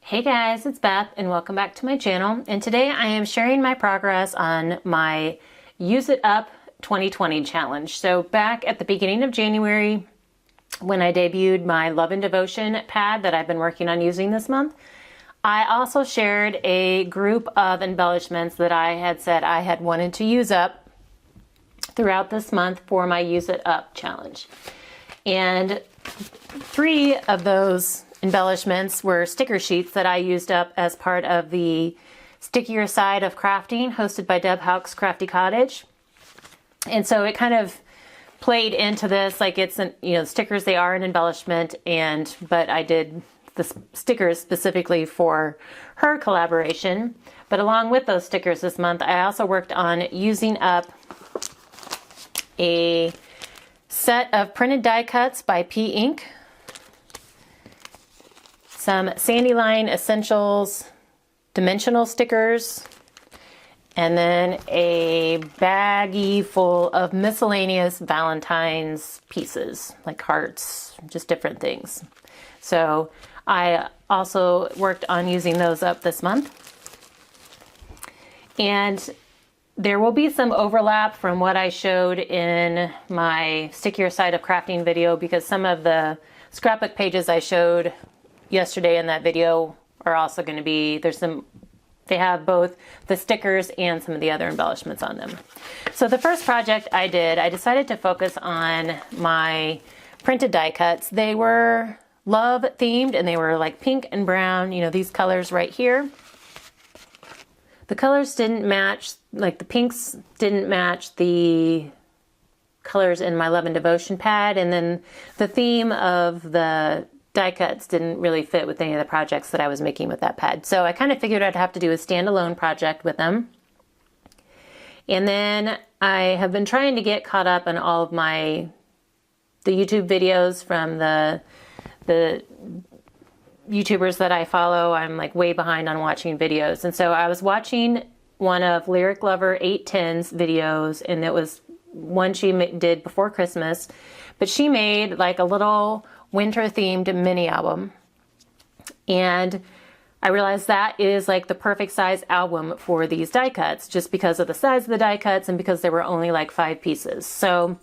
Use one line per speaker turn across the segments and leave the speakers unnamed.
Hey guys, it's Beth and welcome back to my channel. And today I am sharing my progress on my Use It Up 2020 challenge. So back at the beginning of January, when I debuted my Love and Devotion pad that I've been working on using this month, I also shared a group of embellishments that I had said I had wanted to use up throughout this month for my Use It Up challenge. And 3 of those embellishments were sticker sheets that I used up as part of the Stickier Side of Crafting hosted by Deb Houck's Crafty Cottage. And so it kind of played into this, like it's an, stickers, they are an embellishment, but I did the stickers specifically for her collaboration. But along with those stickers this month, I also worked on using up a set of printed die cuts by P Ink, some Sandy Line Essentials dimensional stickers, and then a baggie full of miscellaneous Valentines pieces, like hearts, just different things. So I also worked on using those up this month. And there will be some overlap from what I showed in my Stickier Side of Crafting video, because some of the scrapbook pages I showed yesterday in that video are also going to be, they have both the stickers and some of the other embellishments on them. So the first project I decided to focus on my printed die cuts. They were love themed and they were like pink and brown, these colors right here. The colors didn't match, like the pinks didn't match the colors in my Love and Devotion pad, and then the theme of the die cuts didn't really fit with any of the projects that I was making with that pad. So I kind of figured I'd have to do a standalone project with them. And then I have been trying to get caught up on all of the YouTube videos from the YouTubers that I follow. I'm like way behind on watching videos. And so I was watching one of Lyric Lover 810's videos, and it was one she did before Christmas, but she made like a little winter themed mini album. And I realized that is like the perfect size album for these die cuts, just because of the size of the die cuts and because there were only like 5 pieces. So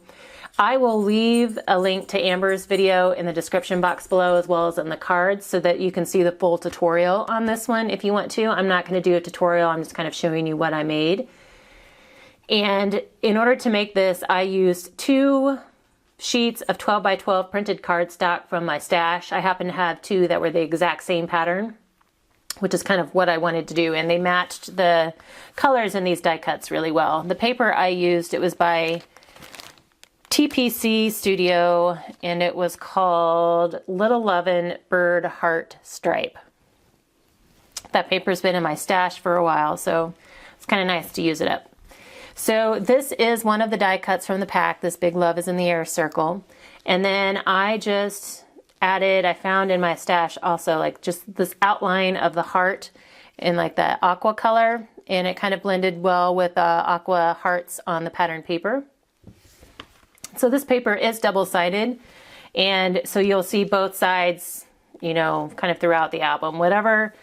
I will leave a link to Amber's video in the description box below, as well as in the cards, so that you can see the full tutorial on this one if you want to. I'm not going to do a tutorial, I'm just kind of showing you what I made. And in order to make this, I used 2 sheets of 12 by 12 printed cardstock from my stash. I happen to have 2 that were the exact same pattern, which is kind of what I wanted to do. And they matched the colors in these die cuts really well. The paper I used, it was by TPC Studio, and it was called Little Lovin' Bird Heart Stripe. That paper's been in my stash for a while, so it's kind of nice to use it up. So this is one of the die cuts from the pack, this Big Love is in the Air circle. And then I just added, I found in my stash also like just this outline of the heart in like the aqua color, and it kind of blended well with aqua hearts on the pattern paper. So this paper is double-sided, and so you'll see both sides, kind of throughout the album. Whatever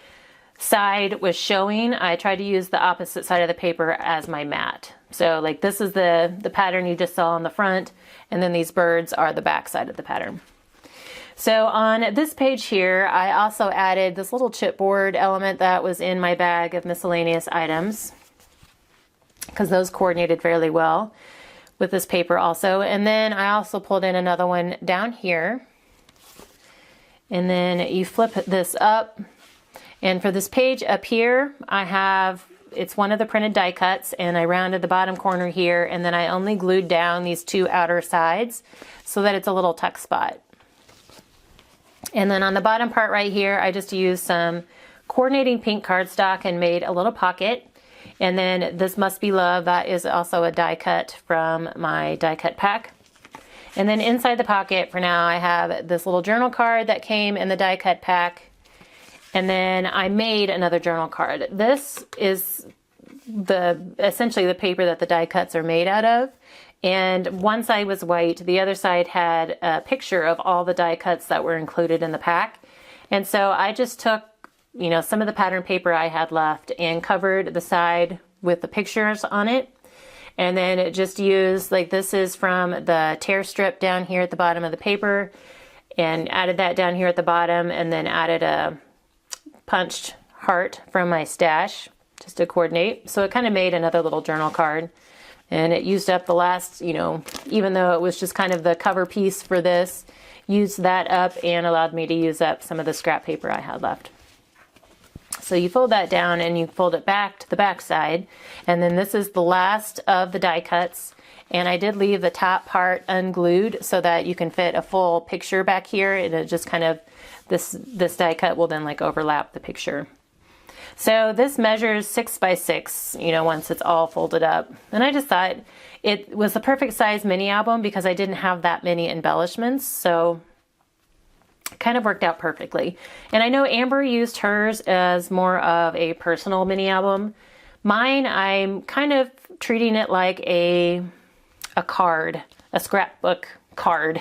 side was showing, I tried to use the opposite side of the paper as my mat. So like this is the pattern you just saw on the front, and then these birds are the back side of the pattern. So on this page here, I also added this little chipboard element that was in my bag of miscellaneous items, because those coordinated fairly well with this paper also. And then I also pulled in another one down here, and then you flip this up. And for this page up here, it's one of the printed die cuts, and I rounded the bottom corner here, and then I only glued down these 2 outer sides so that it's a little tuck spot. And then on the bottom part right here, I just used some coordinating pink cardstock and made a little pocket. And then this Must Be Love, that is also a die cut from my die cut pack. And then inside the pocket for now, I have this little journal card that came in the die cut pack. And then I made another journal card. This is essentially the paper that the die cuts are made out of. And one side was white, the other side had a picture of all the die cuts that were included in the pack. And so I just took you know, some of the pattern paper I had left and covered the side with the pictures on it. And then just used, like this is from the tear strip down here at the bottom of the paper, and added that down here at the bottom, and then added a punched heart from my stash just to coordinate. So it kind of made another little journal card. And it used up the last, you know, even though it was just kind of the cover piece for this, used that up and allowed me to use up some of the scrap paper I had left. So you fold that down and you fold it back to the back side. And then this is the last of the die cuts. And I did leave the top part unglued so that you can fit a full picture back here. And it just kind of, this die cut will then like overlap the picture. So this measures 6 by 6, you know, once it's all folded up. And I just thought it was the perfect size mini album because I didn't have that many embellishments. So it kind of worked out perfectly. And I know Amber used hers as more of a personal mini album. Mine, I'm kind of treating it like a card, a scrapbook card.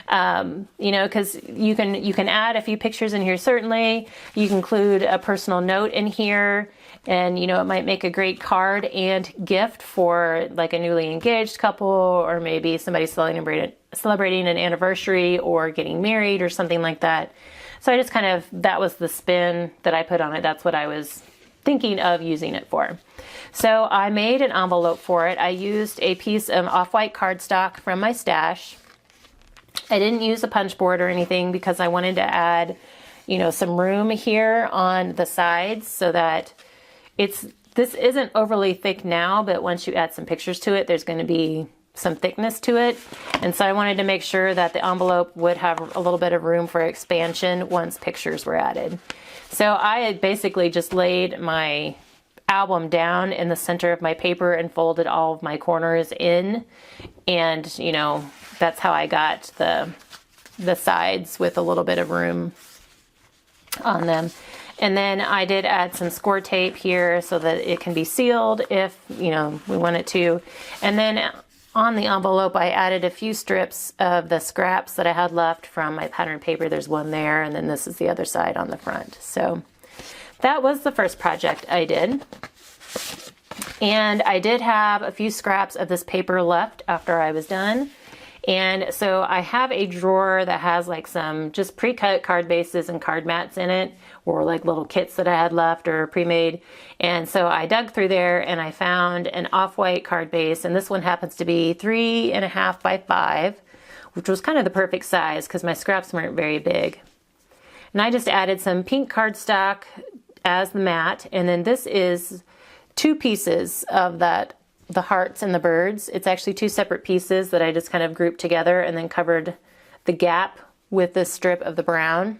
You know, because you can add a few pictures in here. Certainly you can include a personal note in here, and you know, it might make a great card and gift for like a newly engaged couple, or maybe somebody celebrating an anniversary or getting married or something like that. So I just kind of, that was the spin that I put on it. That's what I was thinking of using it for. So I made an envelope for it. I used a piece of off-white cardstock from my stash. I didn't use a punch board or anything because I wanted to add, you know, some room here on the sides so that this isn't overly thick now, but once you add some pictures to it, there's going to be some thickness to it. And so I wanted to make sure that the envelope would have a little bit of room for expansion once pictures were added. So I had basically just laid my album down in the center of my paper and folded all of my corners in, and you know, that's how I got the sides with a little bit of room on them. And then I did add some score tape here so that it can be sealed if, you know, we want it to. And then on the envelope I added a few strips of the scraps that I had left from my pattern paper. There's one there, and then this is the other side on the front. So that was the first project I did. And I did have a few scraps of this paper left after I was done. And so I have a drawer that has like some just pre-cut card bases and card mats in it, or like little kits that I had left or pre-made. And so I dug through there and I found an off-white card base, and this one happens to be 3.5 by 5, which was kind of the perfect size because my scraps weren't very big. And I just added some pink cardstock as the mat, and then this is 2 pieces of that, the hearts and the birds. It's actually 2 separate pieces that I just kind of grouped together and then covered the gap with this strip of the brown.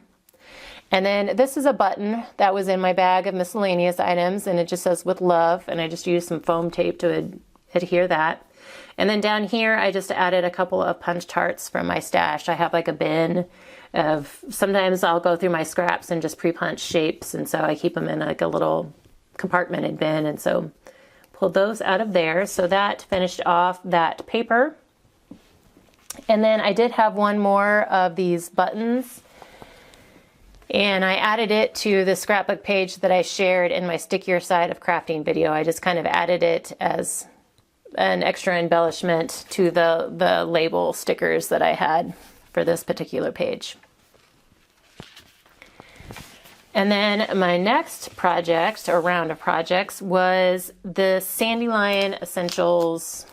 And then this is a button that was in my bag of miscellaneous items, and it just says "with love," and I just used some foam tape to adhere that. And then down here I just added a couple of punched hearts from my stash. I have like a bin of, sometimes I'll go through my scraps and just pre-punch shapes, and so I keep them in like a little compartmented bin, and so pulled those out of there. So that finished off that paper. And then I did have one more of these buttons, and I added it to the scrapbook page that I shared in my Stick Your Side of Crafting video. I just kind of added it as an extra embellishment to the label stickers that I had for this particular page. And then my next project, or round of projects, was the Sandy Lion Essentials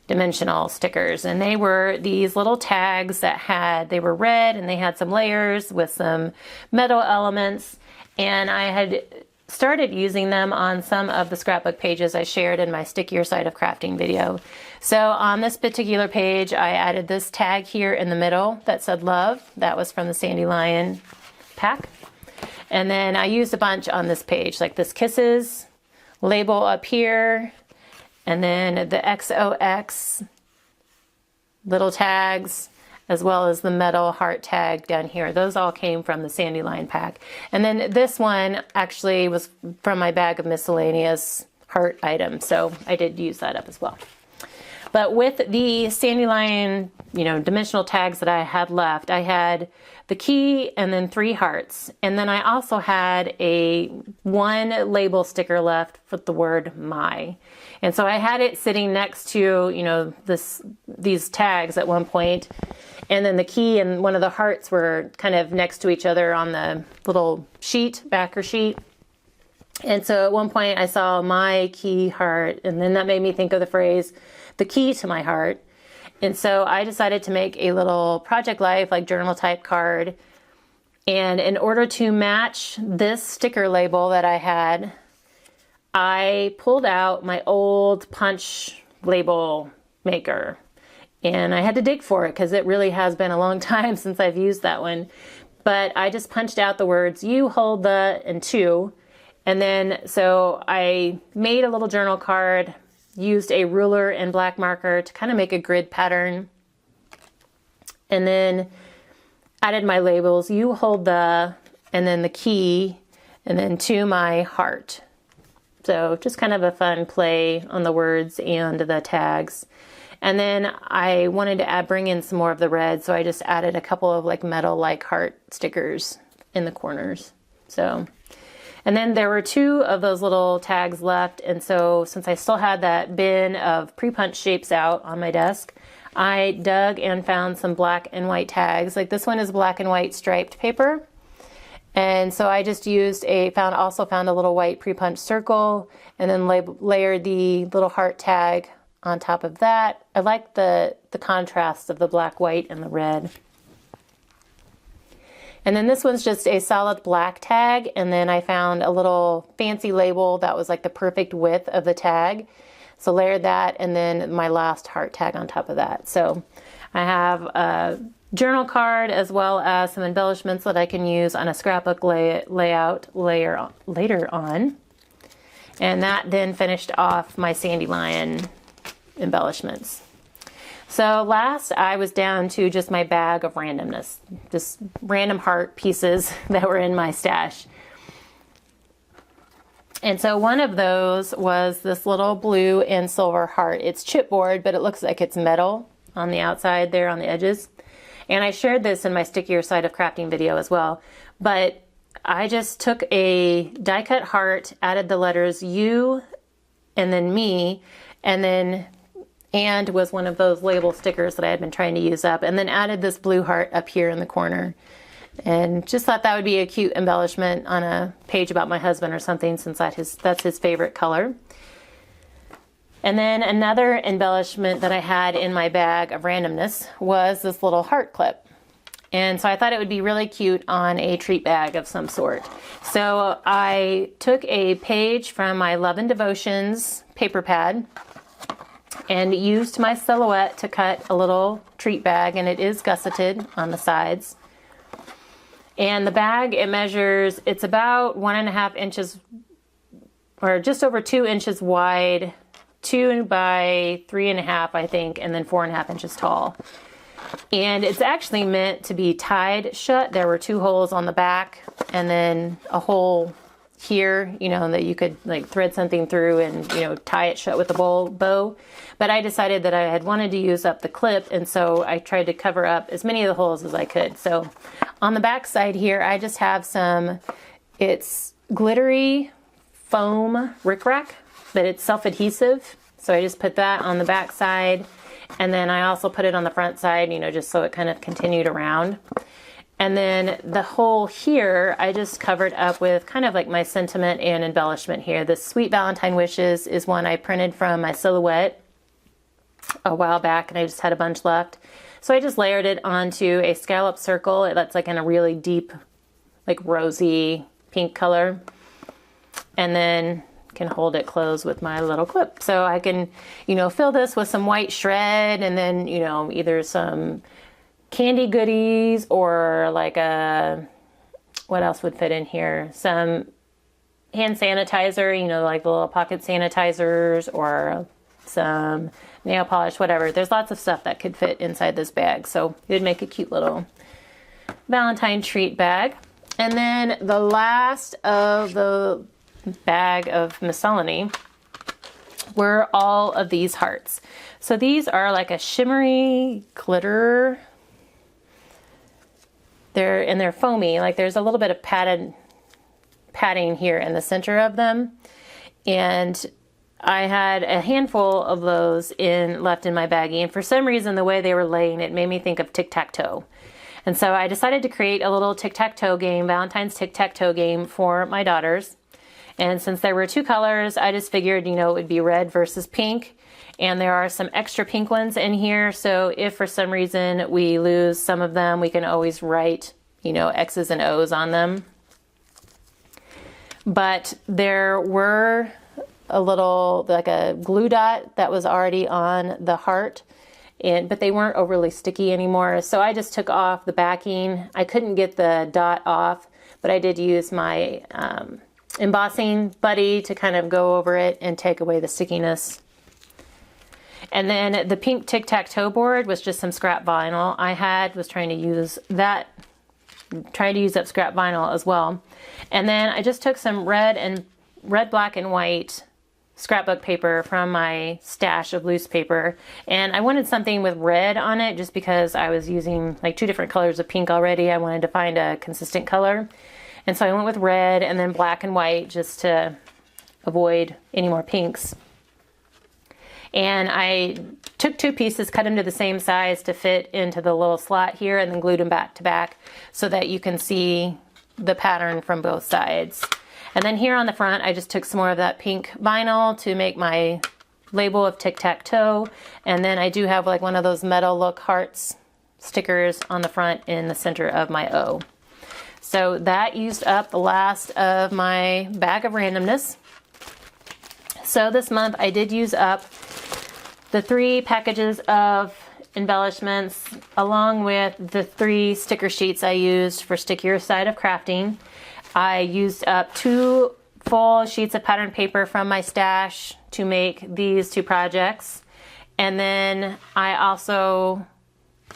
dimensional stickers. And they were these little tags that they were red, and they had some layers with some metal elements. And I had started using them on some of the scrapbook pages I shared in my Stick Your Side of Crafting video. So on this particular page, I added this tag here in the middle that said love. That was from the Sandy Lion pack. And then I used a bunch on this page, like this kisses label up here, and then the XOX little tags, as well as the metal heart tag down here. Those all came from the Sandy Lion pack. And then this one actually was from my bag of miscellaneous heart items, so I did use that up as well. But with the Dandelion, dimensional tags that I had left, I had the key and then 3 hearts. And then I also had one label sticker left with the word my. And so I had it sitting next to, these tags at one point. And then the key and one of the hearts were kind of next to each other on the little backer sheet. And so at one point I saw my key heart, and then that made me think of the phrase, the key to my heart. And so I decided to make a little Project Life, like journal type card. And in order to match this sticker label that I had, I pulled out my old punch label maker. And I had to dig for it because it really has been a long time since I've used that one. But I just punched out the words, you hold the, and two. And then, so I made a little journal card, used a ruler and black marker to kind of make a grid pattern. And then added my labels, you hold the, and then the key, and then to my heart. So just kind of a fun play on the words and the tags. And then I wanted to bring in some more of the red, so I just added a couple of like metal like heart stickers in the corners. So, and then there were 2 of those little tags left, and so since I still had that bin of pre-punched shapes out on my desk, I dug and found some black and white tags. Like this one is black and white striped paper. And so I just used also found a little white pre-punched circle, and then layered the little heart tag on top of that. I like the contrast of the black, white, and the red. And then this one's just a solid black tag, and then I found a little fancy label that was like the perfect width of the tag. So layered that, and then my last heart tag on top of that. So I have a journal card as well as some embellishments that I can use on a scrapbook layout later on. And that then finished off my Dandelion embellishments. So last I was down to just my bag of randomness, just random heart pieces that were in my stash. And so one of those was this little blue and silver heart. It's chipboard, but it looks like it's metal on the outside there on the edges. And I shared this in my Stickier Side of Crafting video as well. But I just took a die cut heart, added the letters U and then me, and then and was one of those label stickers that I had been trying to use up, and then added this blue heart up here in the corner. And just thought that would be a cute embellishment on a page about my husband or something, since that's his favorite color. And then another embellishment that I had in my bag of randomness was this little heart clip. And so I thought it would be really cute on a treat bag of some sort. So I took a page from my Love and Devotions paper pad and used my silhouette to cut a little treat bag, and it is gusseted on the sides. And the bag, it's about 1.5 inches, or just over 2 inches wide, 2 by 3.5, I think, and then 4.5 inches tall. And it's actually meant to be tied shut. There were 2 holes on the back, and then a hole here, that you could like thread something through and, tie it shut with a bow. But I decided that I had wanted to use up the clip, and so I tried to cover up as many of the holes as I could. So on the back side here, I just have it's glittery foam rickrack, but it's self-adhesive. So I just put that on the back side, and then I also put it on the front side, just so it kind of continued around. And then the hole here, I just covered up with kind of like my sentiment and embellishment here. This Sweet Valentine Wishes is one I printed from my silhouette a while back, and I just had a bunch left. So I just layered it onto a scallop circle that's like in a really deep, like rosy pink color. And then can hold it closed with my little clip. So I can, fill this with some white shred, and then, either some candy goodies or like what else would fit in here? Some hand sanitizer, like the little pocket sanitizers, or some nail polish, whatever. There's lots of stuff that could fit inside this bag. So it would make a cute little Valentine treat bag. And then the last of the bag of miscellany were all of these hearts. So these are like a shimmery glitter. They're foamy, like there's a little bit of padding here in the center of them. And I had a handful of those left in my baggie, and for some reason the way they were laying, it made me think of Tic Tac Toe. And so I decided to create a little Tic Tac Toe game, Valentine's Tic Tac Toe game for my daughters. And since there were two colors, I just figured, it would be red versus pink. And there are some extra pink ones in here. So if for some reason we lose some of them, we can always write, X's and O's on them. But there were a little, like a glue dot that was already on the heart. But they weren't overly sticky anymore. So I just took off the backing. I couldn't get the dot off, but I did use my embossing buddy to kind of go over it and take away the stickiness. And then the pink Tic Tac Toe board was just some scrap vinyl. Was trying to use up scrap vinyl as well. And then I just took some red, black, and white scrapbook paper from my stash of loose paper, and I wanted something with red on it just because I was using like two different colors of pink already. I wanted to find a consistent color, and so I went with red and then black and white just to avoid any more pinks. And I took two pieces, cut them to the same size to fit into the little slot here, and then glued them back to back so that you can see the pattern from both sides. And then here on the front, I just took some more of that pink vinyl to make my label of Tic Tac Toe. And then I do have like one of those metal look hearts stickers on the front in the center of my O. So that used up the last of my bag of randomness. So this month I did use up the 3 packages of embellishments along with the 3 sticker sheets I used for Stick Your Side of Crafting. I used up 2 full sheets of pattern paper from my stash to make these 2 projects. And then I also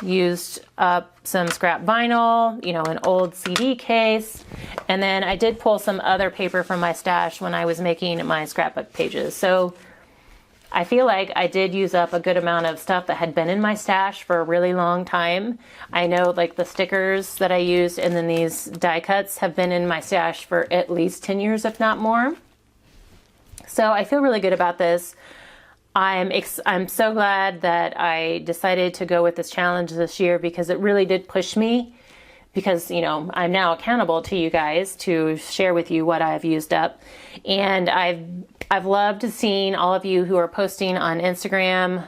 used up some scrap vinyl, an old CD case. And then I did pull some other paper from my stash when I was making my scrapbook pages. So I feel like I did use up a good amount of stuff that had been in my stash for a really long time. I know like the stickers that I used and then these die cuts have been in my stash for at least 10 years, if not more. So I feel really good about this. I'm so glad that I decided to go with this challenge this year because it really did push me, because I'm now accountable to you guys to share with you what I've used up. And I've loved seeing all of you who are posting on Instagram,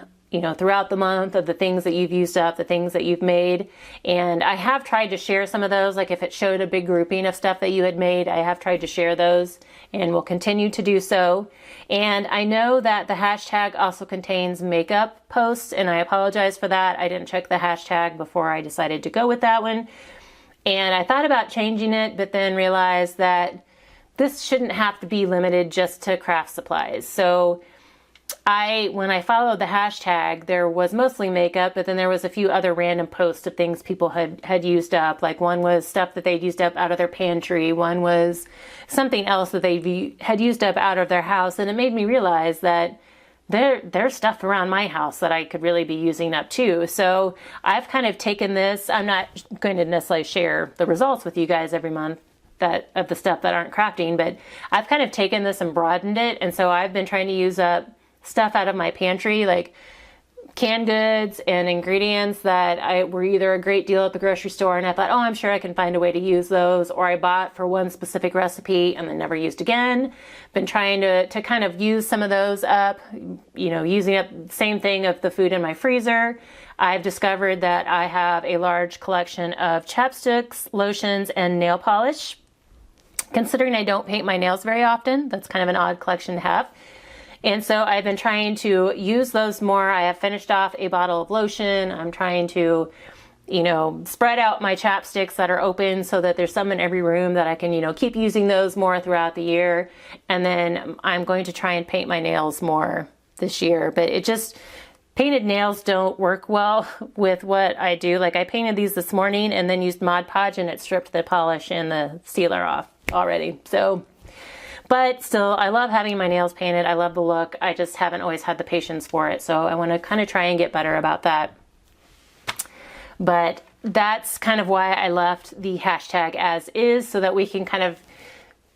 throughout the month of the things that you've used up, the things that you've made. And I have tried to share some of those, like if it showed a big grouping of stuff that you had made, I have tried to share those and will continue to do so. And I know that the hashtag also contains makeup posts, and I apologize for that. I didn't check the hashtag before I decided to go with that one. And I thought about changing it, but then realized that this shouldn't have to be limited just to craft supplies. So when I followed the hashtag, there was mostly makeup, but then there was a few other random posts of things people had used up. Like one was stuff that they'd used up out of their pantry. One was something else that they had used up out of their house. And it made me realize that there's stuff around my house that I could really be using up too. So I've kind of taken this. I'm not going to necessarily share the results with you guys every month of the stuff that aren't crafting, but I've kind of taken this and broadened it. And so I've been trying to use up stuff out of my pantry, like canned goods and ingredients that were either a great deal at the grocery store, and I thought, I'm sure I can find a way to use those, or I bought for one specific recipe and then never used again. Been trying to kind of use some of those up, using up the same thing of the food in my freezer. I've discovered that I have a large collection of chapsticks, lotions, and nail polish. Considering I don't paint my nails very often, that's kind of an odd collection to have. And so I've been trying to use those more. I have finished off a bottle of lotion. I'm trying to, spread out my chapsticks that are open so that there's some in every room that I can, keep using those more throughout the year. And then I'm going to try and paint my nails more this year. But painted nails don't work well with what I do. Like I painted these this morning and then used Mod Podge and it stripped the polish and the sealer off already. So, But still, I love having my nails painted. I love the look. I just haven't always had the patience for it. So I want to kind of try and get better about that. But that's kind of why I left the hashtag as is, so that we can kind of,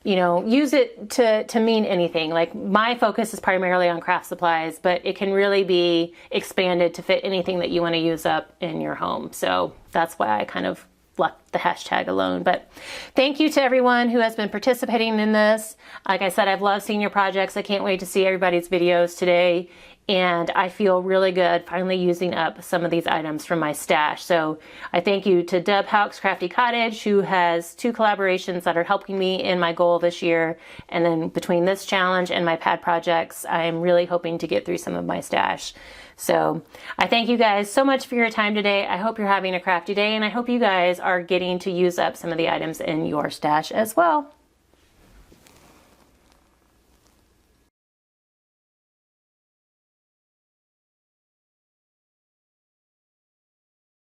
you know, use it to mean anything. Like, my focus is primarily on craft supplies, but it can really be expanded to fit anything that you want to use up in your home. So that's why I kind of left the hashtag alone. But thank you to everyone who has been participating in this. Like I said, I've loved seeing your projects. I can't wait to see everybody's videos today. And I feel really good finally using up some of these items from my stash. So I thank you to Deb Houck's Crafty Cottage, who has 2 collaborations that are helping me in my goal this year. And then between this challenge and my pad projects, I'm really hoping to get through some of my stash. So I thank you guys so much for your time today. I hope you're having a crafty day, and I hope you guys are getting to use up some of the items in your stash as well.